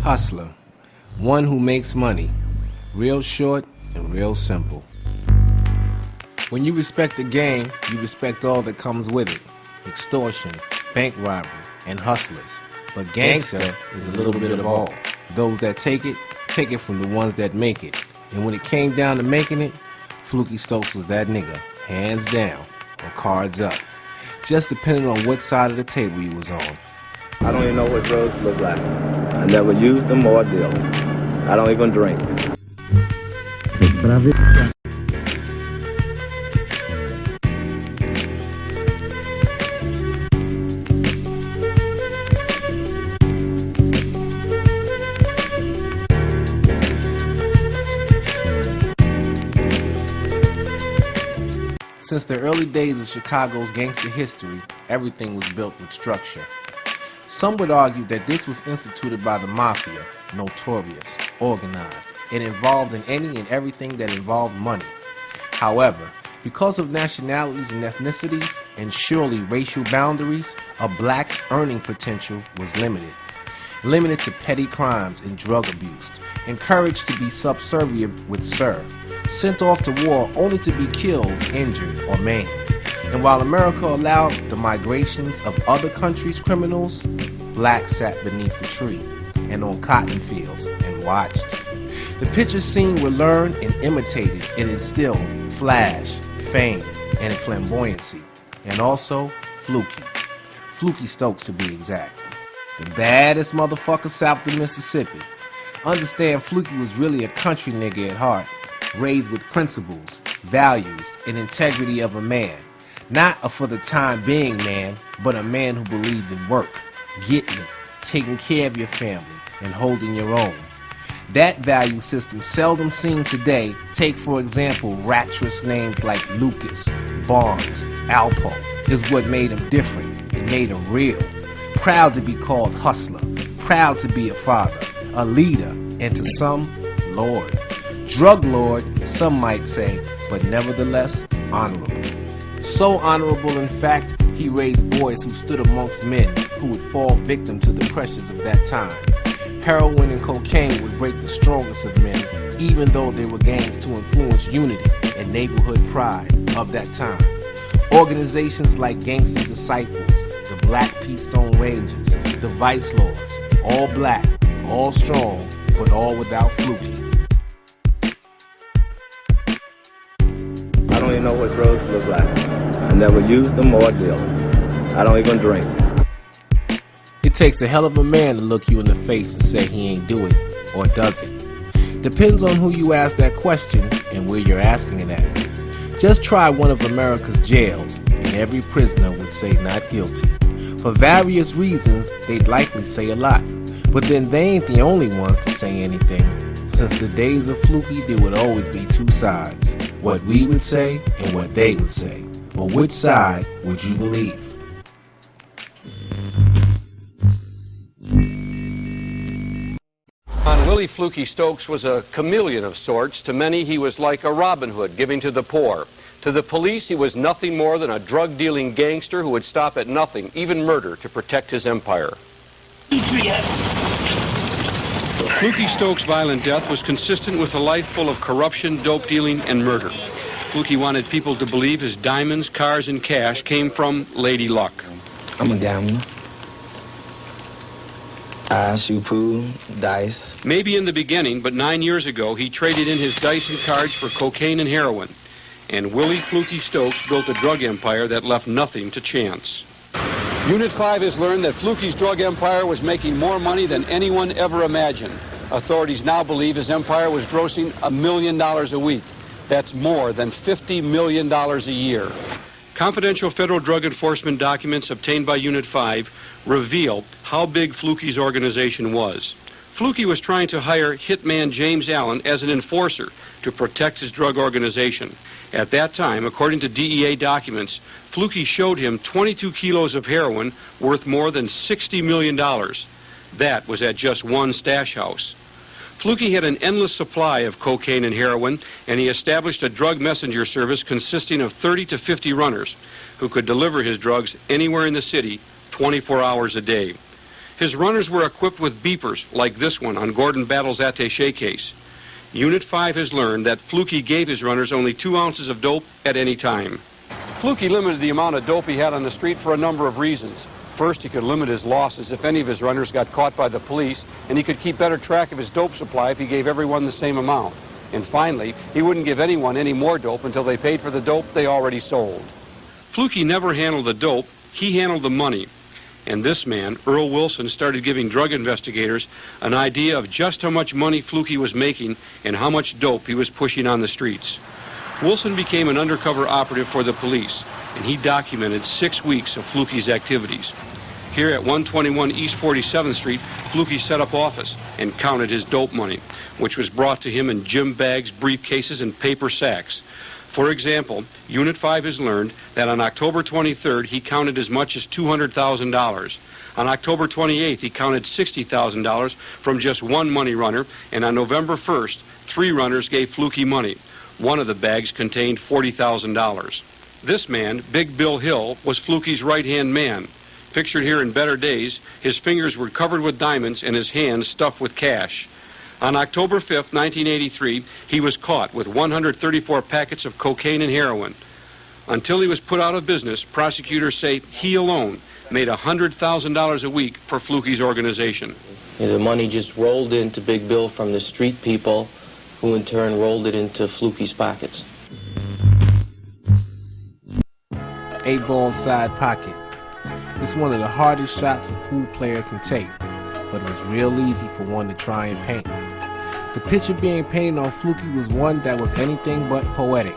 Hustler, one who makes money, real short and real simple. When you respect the game, you respect all that comes with it. Extortion, bank robbery, and hustlers. But gangster is a little bit of all. Those that take it from the ones that make it. And when it came down to making it, Flukey Stokes was that nigga, hands down, or cards up. Just depending on what side of the table you was on. I don't even know what drugs look like. I never used them or deal. I don't even drink. Since the early days of Chicago's gangster history, everything was built with structure. Some would argue that this was instituted by the mafia, notorious, organized, and involved in any and everything that involved money. However, because of nationalities and ethnicities, and surely racial boundaries, a black's earning potential was limited. Limited to petty crimes and drug abuse, encouraged to be subservient with sir, sent off to war only to be killed, injured, or maimed. And while America allowed the migrations of other countries' criminals, blacks sat beneath the tree and on cotton fields and watched. The pictures seen were learned and imitated and instilled flash, fame, and flamboyancy, and also Flukey Stokes to be exact. The baddest motherfucker south of Mississippi. Understand Flukey was really a country nigga at heart, raised with principles, values, and integrity of a man. Not a for the time being man, but a man who believed in work, getting it, taking care of your family, and holding your own. That value system seldom seen today. Take for example rapturous names like Lucas, Barnes, Alpo, is what made him different. It made him real. Proud to be called hustler, proud to be a father, a leader, and to some, Lord. Drug lord, some might say, but nevertheless honorable. So honorable, in fact, he raised boys who stood amongst men who would fall victim to the pressures of that time. Heroin and cocaine would break the strongest of men, even though they were gangs to influence unity and neighborhood pride of that time. Organizations like Gangster Disciples, the Black Peastone Rangers, the Vice Lords, all black, all strong, but all without Flukey. I don't even know what drugs look like. I never used them or deal. I don't even drink. It takes a hell of a man to look you in the face and say he ain't do it, or does it. Depends on who you ask that question and where you're asking it at. Just try one of America's jails, and every prisoner would say not guilty. For various reasons, they'd likely say a lot. But then they ain't the only ones to say anything. Since the days of Flukey, there would always be two sides. What we would say and what they would say. But which side would you believe? Willie Flukey Stokes was a chameleon of sorts. To many, he was like a Robin Hood, giving to the poor. To the police, he was nothing more than a drug-dealing gangster who would stop at nothing, even murder, to protect his empire. Flukey Stokes' violent death was consistent with a life full of corruption, dope dealing, and murder. Flukey wanted people to believe his diamonds, cars, and cash came from Lady Luck. I'm a gambler. I shoot pool, dice. Maybe in the beginning, but 9 years ago, he traded in his dice and cards for cocaine and heroin. And Willie Flukey Stokes built a drug empire that left nothing to chance. Unit 5 has learned that Flukey's drug empire was making more money than anyone ever imagined. Authorities now believe his empire was grossing $1 million a week. That's more than $50 million a year. Confidential federal drug enforcement documents obtained by Unit 5 reveal how big Flukey's organization was. Flukey was trying to hire hitman James Allen as an enforcer to protect his drug organization. At that time, according to DEA documents, Flukey showed him 22 kilos of heroin worth more than $60 million. That was at just one stash house. Flukey had an endless supply of cocaine and heroin, and he established a drug messenger service consisting of 30 to 50 runners who could deliver his drugs anywhere in the city 24 hours a day. His runners were equipped with beepers like this one on Gordon Battle's attaché case. Unit 5 has learned that Flukey gave his runners only 2 ounces of dope at any time. Flukey limited the amount of dope he had on the street for a number of reasons. First, he could limit his losses if any of his runners got caught by the police, and he could keep better track of his dope supply if he gave everyone the same amount. And finally, he wouldn't give anyone any more dope until they paid for the dope they already sold. Flukey never handled the dope, he handled the money. And this man, Earl Wilson, started giving drug investigators an idea of just how much money Flukey was making and how much dope he was pushing on the streets. Wilson became an undercover operative for the police, and he documented 6 weeks of Flukey's activities. Here at 121 East 47th Street, Flukey set up office and counted his dope money, which was brought to him in gym bags, briefcases, and paper sacks. For example, Unit 5 has learned that on October 23rd, he counted as much as $200,000. On October 28th, he counted $60,000 from just one money runner, and on November 1st, 3 runners gave Flukey money. One of the bags contained $40,000. This man, Big Bill Hill, was Flukey's right-hand man. Pictured here in better days, his fingers were covered with diamonds and his hands stuffed with cash. On October 5th, 1983, he was caught with 134 packets of cocaine and heroin. Until he was put out of business, prosecutors say he alone made $100,000 a week for Flukey's organization. The money just rolled into Big Bill from the street people, who in turn rolled it into Flukey's pockets. 8-ball side pocket. It's one of the hardest shots a pool player can take, but it was real easy for one to try and paint. The picture being painted on Flukey was one that was anything but poetic,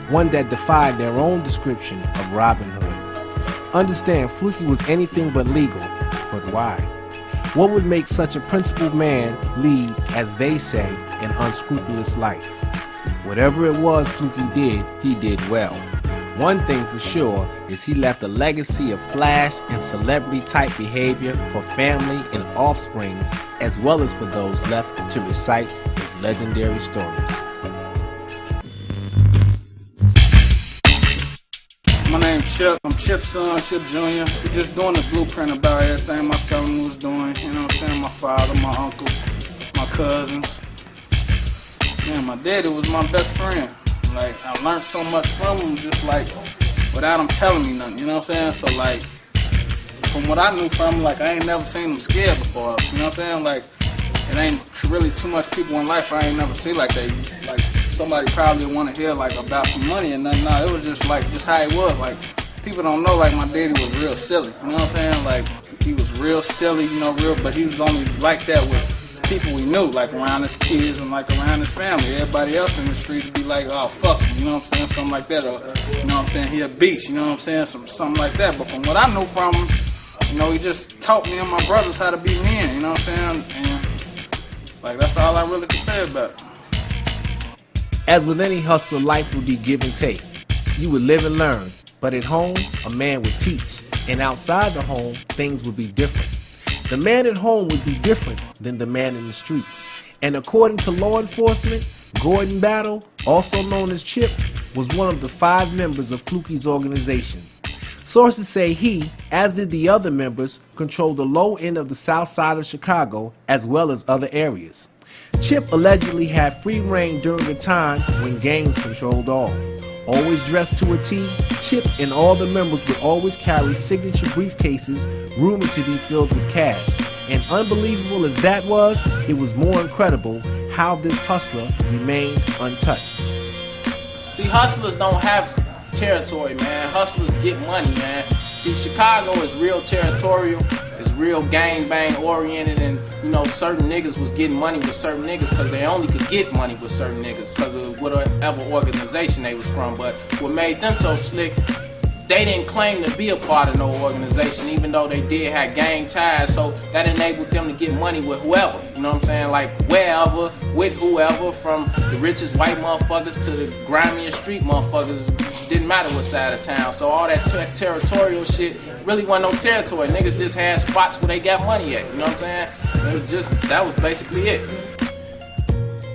one that defied their own description of Robin Hood. Understand, Flukey was anything but legal, but why? What would make such a principled man lead, as they say, an unscrupulous life? Whatever it was Flukey did, he did well. One thing for sure is he left a legacy of flash and celebrity-type behavior for family and offsprings, as well as for those left to recite his legendary stories. My name's Chip. I'm Chip's son, Chip Jr. We're just doing the blueprint about everything my family was doing. You know what I'm saying? My father, my uncle, my cousins. Man, my daddy was my best friend. Like, I learned so much from him, just like, without him telling me nothing, you know what I'm saying? So, like, from what I knew from him, like, I ain't never seen him scared before, you know what I'm saying? Like, it ain't really too much people in life I ain't never seen like that. Like, somebody probably want to hear, like, about some money and nothing. No, it was just, like, just how it was. Like, people don't know, like, my daddy was real silly, you know what I'm saying? Like, he was real silly, you know, but he was only like that with people we knew, like around his kids and like around his family. Everybody else in the street would be like, oh, fuck him, you know what I'm saying? Something like that. Or, you know what I'm saying? He a beast, you know what I'm saying? Something like that. But from what I knew from him, you know, he just taught me and my brothers how to be men, you know what I'm saying? And, like, that's all I really can say about it. As with any hustler, life would be give and take. You would live and learn, but at home, a man would teach. And outside the home, things would be different. The man at home would be different than the man in the streets. And according to law enforcement, Gordon Battle, also known as Chip, was one of the 5 members of Flukey's organization. Sources say he, as did the other members, controlled the low end of the south side of Chicago as well as other areas. Chip allegedly had free reign during a time when gangs controlled all. Always dressed to a T, Chip and all the members would always carry signature briefcases rumored to be filled with cash. And unbelievable as that was, it was more incredible how this hustler remained untouched. See, hustlers don't have territory, man. Hustlers get money, man. See, Chicago is real territorial. It's real gang-bang oriented, and, you know, certain niggas was getting money with certain niggas because they only could get money with certain niggas because of whatever organization they was from. But what made them so slick, they didn't claim to be a part of no organization, even though they did have gang ties, so that enabled them to get money with whoever, you know what I'm saying, like wherever, with whoever, from the richest white motherfuckers to the grimiest street motherfuckers, didn't matter what side of town. So all that territorial shit really wasn't no territory. Niggas just had spots where they got money at, you know what I'm saying? It was just, that was basically it.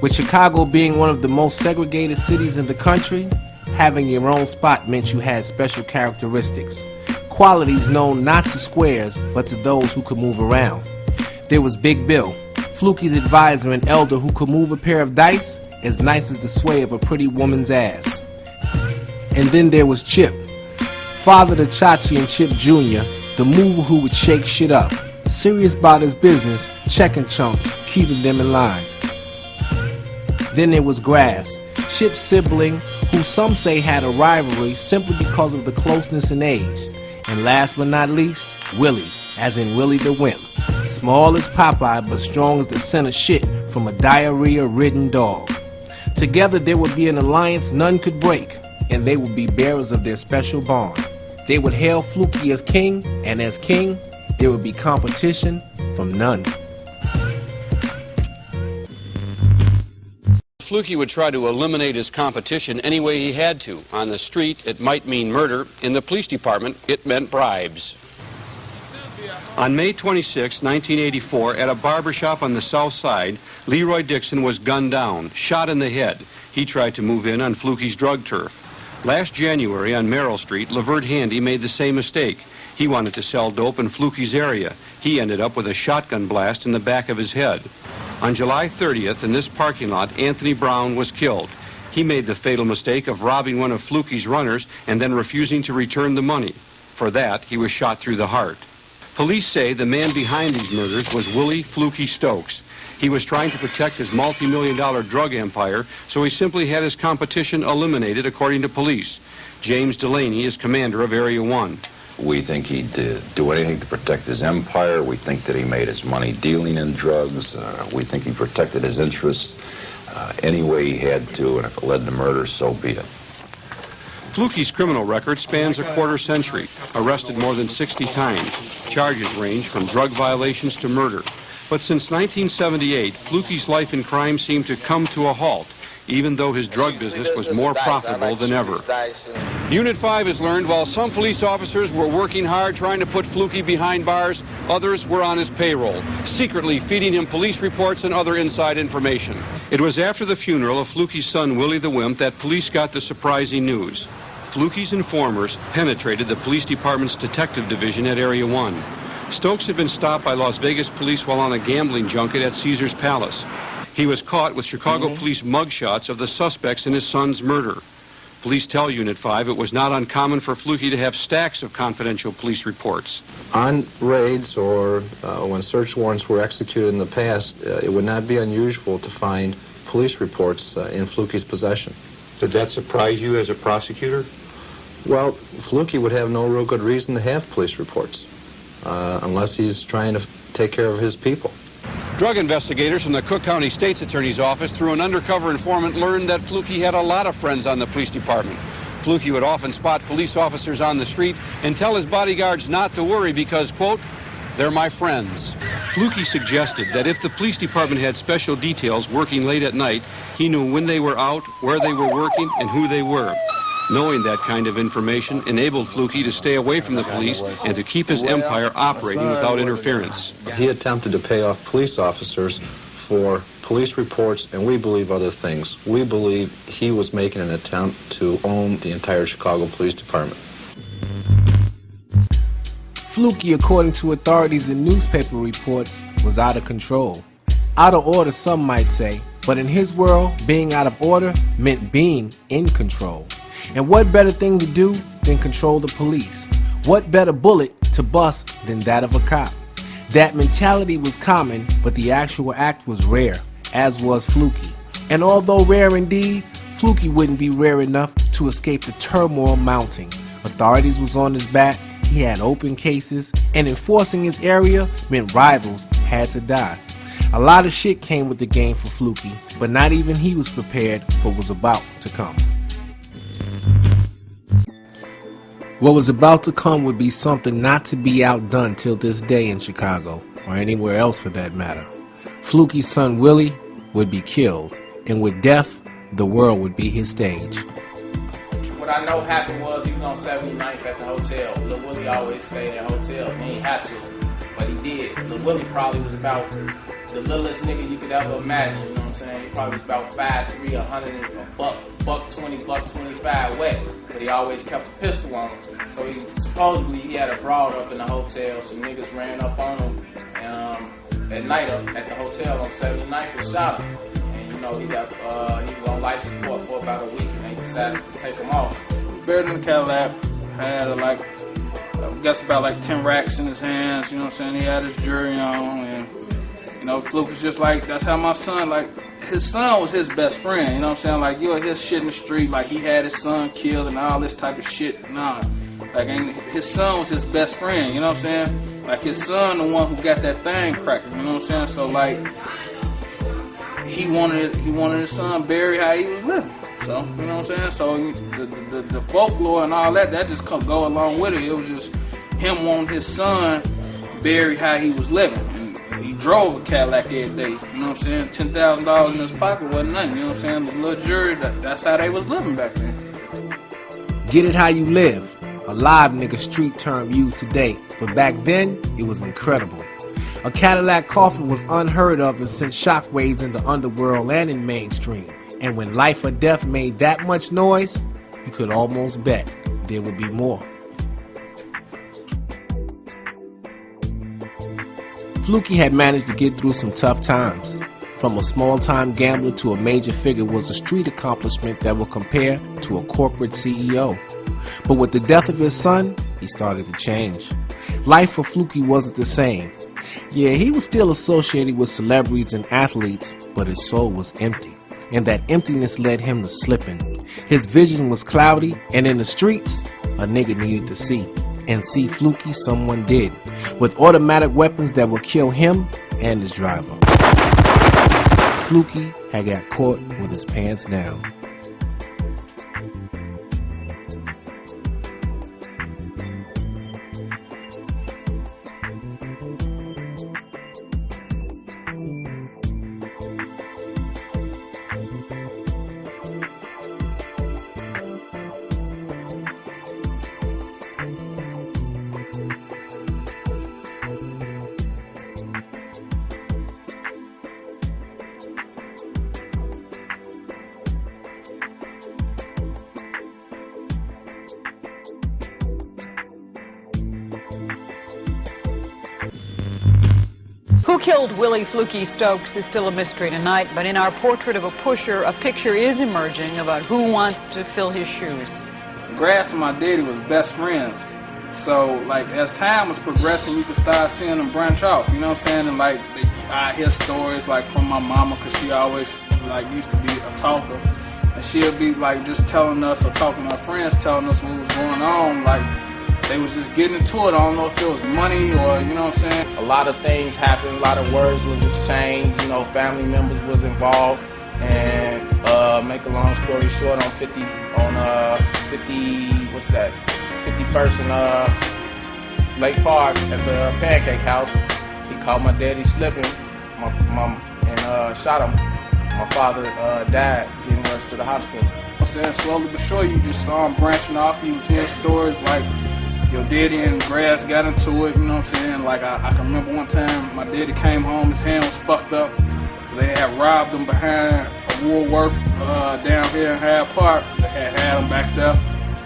With Chicago being one of the most segregated cities in the country, having your own spot meant you had special characteristics. qualities known not to squares, but to those who could move around. There was Big Bill, Flukey's advisor and elder who could move a pair of dice as nice as the sway of a pretty woman's ass. And then there was Chip, father to Chachi and Chip Jr., the mover who would shake shit up, serious about his business, checking chumps, keeping them in line. Then there was Grass, Chip's sibling, who some say had a rivalry simply because of the closeness in age. And last but not least, Willie, as in Willie the Wimp, small as Popeye but strong as the center shit from a diarrhea-ridden dog. Together there would be an alliance none could break, and they would be bearers of their special bond. They would hail Flukey as king, and as king, there would be competition from none. Flukey would try to eliminate his competition any way he had to. On the street, it might mean murder. In the police department, it meant bribes. On May 26, 1984, at a barbershop on the south side, Leroy Dixon was gunned down, shot in the head. He tried to move in on Flukey's drug turf. Last January on Merrill Street, Lavert Handy made the same mistake. He wanted to sell dope in Flukey's area. He ended up with a shotgun blast in the back of his head. On July 30th, in this parking lot, Anthony Brown was killed. He made the fatal mistake of robbing one of Flukey's runners and then refusing to return the money. For that, he was shot through the heart. Police say the man behind these murders was Willie Flukey Stokes. He was trying to protect his multi-million-dollar drug empire, so he simply had his competition eliminated, according to police. James Delaney is commander of Area 1. We think he'd do anything to protect his empire. We think that he made his money dealing in drugs. We think he protected his interests any way he had to, and if it led to murder, so be it. Flukey's criminal record spans a quarter century, arrested more than 60 times. Charges range from drug violations to murder. But since 1978, Flukey's life in crime seemed to come to a halt, even though his drug business was more profitable than ever. Unit 5 has learned while some police officers were working hard trying to put Flukey behind bars, others were on his payroll, secretly feeding him police reports and other inside information. It was after the funeral of Flukey's son, Willie the Wimp, that police got the surprising news. Flukey's informers penetrated the police department's detective division at Area 1. Stokes had been stopped by Las Vegas police while on a gambling junket at Caesar's Palace. He was caught with Chicago police mugshots of the suspects in his son's murder. Police tell Unit 5 it was not uncommon for Flukey to have stacks of confidential police reports. On raids or when search warrants were executed in the past, it would not be unusual to find police reports in Flukey's possession. Did that surprise you as a prosecutor? Well, Flukey would have no real good reason to have police reports unless he's trying to take care of his people. Drug investigators from the Cook County State's Attorney's Office, through an undercover informant, learned that Flukey had a lot of friends on the police department. Flukey would often spot police officers on the street and tell his bodyguards not to worry because, quote, they're my friends. Flukey suggested that if the police department had special details working late at night, he knew when they were out, where they were working, and who they were. Knowing that kind of information enabled Flukey to stay away from the police and to keep his empire operating without interference. He attempted to pay off police officers for police reports and we believe other things. We believe he was making an attempt to own the entire Chicago Police Department. Flukey, according to authorities and newspaper reports, was out of control. Out of order, some might say, but in his world, being out of order meant being in control. And what better thing to do than control the police? What better bullet to bust than that of a cop? That mentality was common, but the actual act was rare, as was Flukey. And although rare indeed, Flukey wouldn't be rare enough to escape the turmoil mounting. Authorities was on his back, he had open cases, and enforcing his area meant rivals had to die. A lot of shit came with the game for Flukey, but not even he was prepared for what was about to come. What was about to come would be something not to be outdone till this day in Chicago, or anywhere else for that matter. Flukey's son Willie would be killed, and with death, the world would be his stage. What I know happened was he was on 79th at the hotel. Lil Willie always stayed at hotels. He ain't had to, but he did. Lil Willie probably was about the littlest nigga you could ever imagine. I'm saying? He probably about 5'3", 100, a buck 20, buck 25 wet. But he always kept a pistol on him. So supposedly he had a broad up in the hotel. Some niggas ran up on him at night up at the hotel on 79th and shot him. And you know, he was on life support for about a week, and they decided to take him off. Buried in the Cadillac, had I guess about like 10 racks in his hands, you know what I'm saying? He had his jewelry on, and you know, Fluke was just like, that's how my son, like, his son was his best friend, you know what I'm saying? Like, you'll hear shit in the street, like he had his son killed and all this type of shit. Nah, like, his son was his best friend, you know what I'm saying? Like, his son the one who got that thing cracking, you know what I'm saying? So, like, he wanted his son buried how he was living. So, you know what I'm saying? So, the folklore and all that just go along with it. It was just him wanting his son buried how he was living. And he drove a Cadillac every day, you know what I'm saying? $10,000 in his pocket wasn't nothing, you know what I'm saying? The little jury, that's how they was living back then. Get it how you live. A live nigga street term used today, but back then, it was incredible. A Cadillac coffin was unheard of and sent shockwaves in the underworld and in mainstream. And when life or death made that much noise, you could almost bet there would be more. Flukey had managed to get through some tough times. From a small-time gambler to a major figure was a street accomplishment that would compare to a corporate CEO. But with the death of his son, he started to change. Life for Flukey wasn't the same. Yeah, he was still associated with celebrities and athletes, but his soul was empty. And that emptiness led him to slipping. His vision was cloudy, and in the streets, a nigga needed to see. And see Flukey, someone did, with automatic weapons that would kill him and his driver. Flukey had got caught with his pants down. Who killed Willie Flukey Stokes is still a mystery tonight, but in our portrait of a pusher, a picture is emerging about who wants to fill his shoes. Grass and my daddy was best friends. So, like, as time was progressing, you could start seeing them branch off, you know what I'm saying? And, like, I hear stories, like, from my mama, because she always, like, used to be a talker. And she'll be, like, just telling us or talking to her friends, telling us what was going on, like, they was just getting into it. I don't know if it was money or, you know what I'm saying? A lot of things happened, a lot of words was exchanged, you know, family members was involved. And make a long story short, on 51st and Lake Park at the Pancake House, he caught my daddy slipping, and shot him. My father died getting rushed to the hospital. I'm saying, slowly but surely, you just saw him branching off. You was hearing stories like your daddy and Grass got into it, you know what I'm saying? Like, I can remember one time my daddy came home, his hand was fucked up. They had robbed him behind a Woolworth down here in Hyde Park. They had him back there.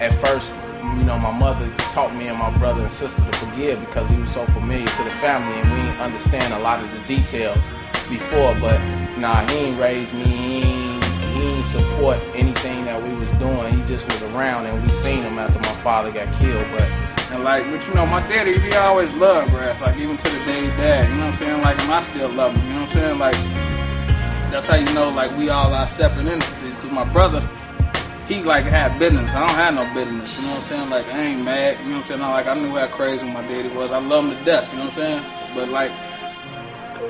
At first, you know, my mother taught me and my brother and sister to forgive because he was so familiar to the family and we didn't understand a lot of the details before. But nah, he ain't raised me, he ain't support anything that we was doing. He just was around and we seen him after my father got killed. But you know, my daddy, he always loved Grass, like, even to the day he died, you know what I'm saying? Like, and I still love him, you know what I'm saying? Like, that's how you know, like, we all are separate entities, because my brother, he, like, had business. I don't have no business, you know what I'm saying? Like, I ain't mad, you know what I'm saying? Like, I knew how crazy my daddy was. I love him to death, you know what I'm saying? But, like,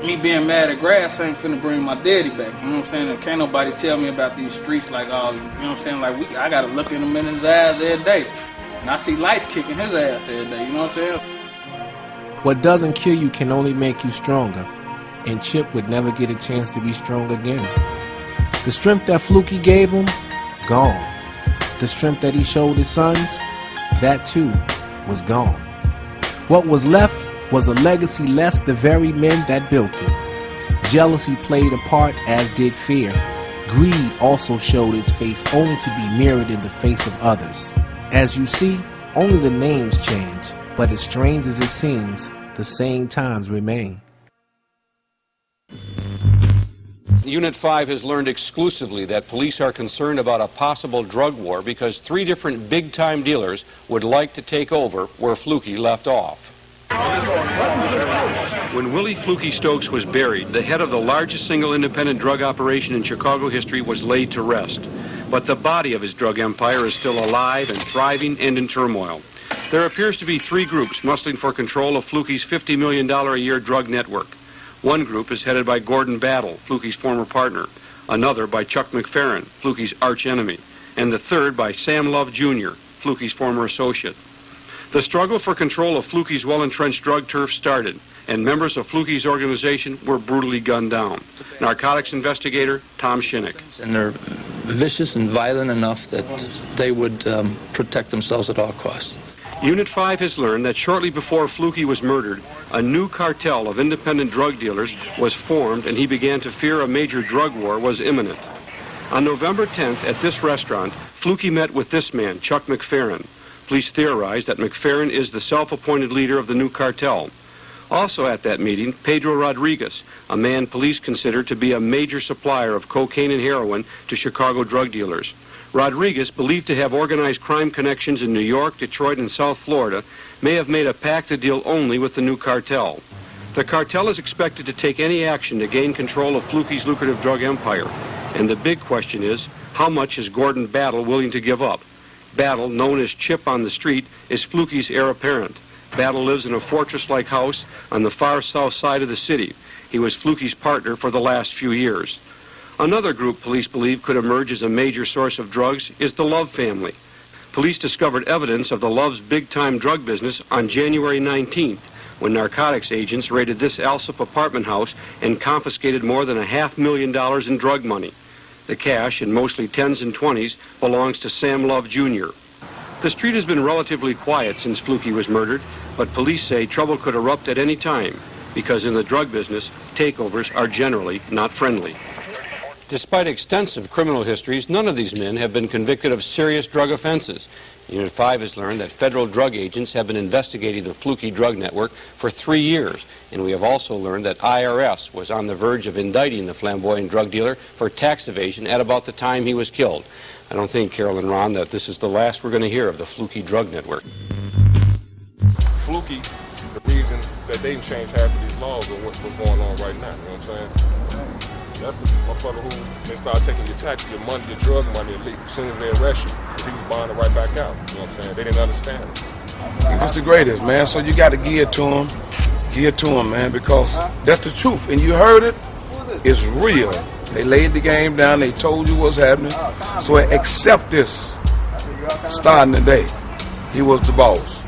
me being mad at Grass ain't finna bring my daddy back, you know what I'm saying? And can't nobody tell me about these streets like all, you know what I'm saying? Like, I gotta look at him in his eyes every day. And I see life kicking his ass every day, you know what I'm saying? What doesn't kill you can only make you stronger. And Chip would never get a chance to be strong again. The strength that Flukey gave him, gone. The strength that he showed his sons, that too was gone. What was left was a legacy less the very men that built it. Jealousy played a part, as did fear. Greed also showed its face, only to be mirrored in the face of others. As you see, only the names change, but as strange as it seems, the same times remain. Unit 5 has learned exclusively that police are concerned about a possible drug war because 3 different big-time dealers would like to take over where Flukey left off. When Willie Flukey Stokes was buried, the head of the largest single independent drug operation in Chicago history was laid to rest. But the body of his drug empire is still alive and thriving and in turmoil. There appears to be 3 groups muscling for control of Flukey's $50 million a year drug network. One group is headed by Gordon Battle, Flukey's former partner, another by Chuck McFerrin, Flukey's arch-enemy, and the third by Sam Love Jr., Flukey's former associate. The struggle for control of Flukey's well-entrenched drug turf started, and members of Flukey's organization were brutally gunned down. Narcotics investigator Tom Shinnick. And they're vicious and violent enough that they would protect themselves at all costs. Unit 5 has learned that shortly before Flukey was murdered, a new cartel of independent drug dealers was formed, and he began to fear a major drug war was imminent. On November 10th at this restaurant, Flukey met with this man, Chuck McFerrin. Police theorized that McFerrin is the self-appointed leader of the new cartel. Also at that meeting, Pedro Rodriguez, a man police consider to be a major supplier of cocaine and heroin to Chicago drug dealers. Rodriguez, believed to have organized crime connections in New York, Detroit, and South Florida, may have made a pact to deal only with the new cartel. The cartel is expected to take any action to gain control of Flukey's lucrative drug empire. And the big question is, how much is Gordon Battle willing to give up? Battle, known as Chip on the Street, is Flukey's heir apparent. Battle lives in a fortress-like house on the far south side of the city. He was Flukey's partner for the last few years. Another group police believe could emerge as a major source of drugs is the Love family. Police discovered evidence of the Love's big-time drug business on January 19th, when narcotics agents raided this Alsop apartment house and confiscated more than $500,000 in drug money. The cash, in mostly 10s and 20s, belongs to Sam Love Jr. The street has been relatively quiet since Flukey was murdered, but police say trouble could erupt at any time, because in the drug business, takeovers are generally not friendly. Despite extensive criminal histories, none of these men have been convicted of serious drug offenses. Unit 5 has learned that federal drug agents have been investigating the Flukey drug network for 3 years, and we have also learned that IRS was on the verge of indicting the flamboyant drug dealer for tax evasion at about the time he was killed. I don't think, Carol and Ron, that this is the last we're going to hear of the Flukey drug network. Flukey, the reason that they didn't change half of these laws or what's going on right now, you know what I'm saying? That's the motherfucker who they start taking your tax, your money, your drug money, as soon as they arrest you. Because he was buying it right back out. You know what I'm saying? They didn't understand it. He was the greatest, man. So you got to give it to him. Give it to him, man, because that's the truth. And you heard it. It's real. They laid the game down. They told you what's happening. So accept this. Starting today, he was the boss.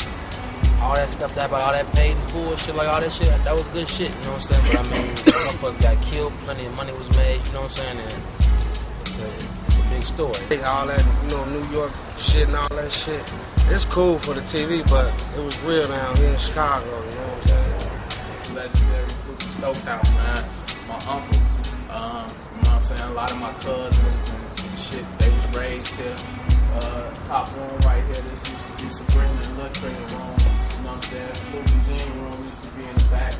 All that stuff, that about all that paid and full shit, like all that shit, that was good shit, you know what I'm saying? But I mean, some folks got killed, plenty of money was made, you know what I'm saying? And it's a big story. All that, you know, New York shit and all that shit, it's cool for the TV, but it was real down here in Chicago, you know what I'm saying? Legendary Flukey Stokes house, man. My uncle, you know what I'm saying? A lot of my cousins and shit, they was raised here. Top room right here, this used to be Sabrina and Lil Trigger room. You know what I'm saying? Flukey Jean room used to be in the back.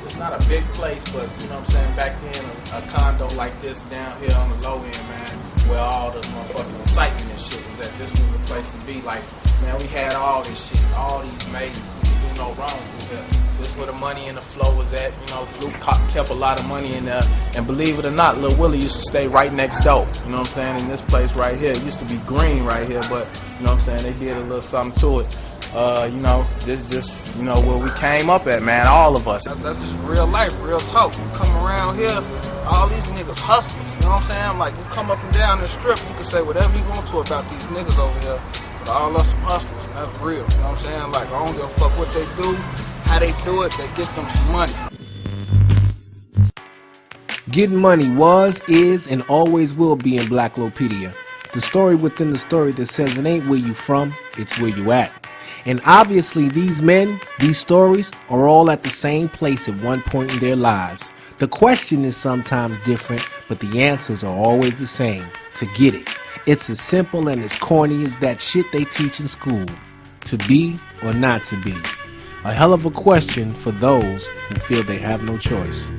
It's not a big place, but you know what I'm saying? Back then, a condo like this down here on the low end, man, where all the motherfucking excitement and shit was at. This was the place to be. Like, man, we had all this shit, all these majors. You know, wrong with here. This where the money and the flow was at. You know, Fluke kept a lot of money in there. And believe it or not, Lil Willie used to stay right next door. You know what I'm saying? In this place right here. It used to be green right here, but you know what I'm saying? They did a little something to it. You know, this just, you know, where we came up at, man, all of us. That's just real life, real talk. You come around here, all these niggas hustlers, you know what I'm saying? Like, you come up and down the strip, you can say whatever you want to about these niggas over here, but all us some hustlers, and that's real, you know what I'm saying? Like, I don't give a fuck what they do, how they do it, they get them some money. Getting money was, is, and always will be in Blacklopedia. The story within the story that says it ain't where you from, it's where you at. And obviously these men, these stories, are all at the same place at one point in their lives. The question is sometimes different, but the answers are always the same. To get it. It's as simple and as corny as that shit they teach in school. To be or not to be. A hell of a question for those who feel they have no choice.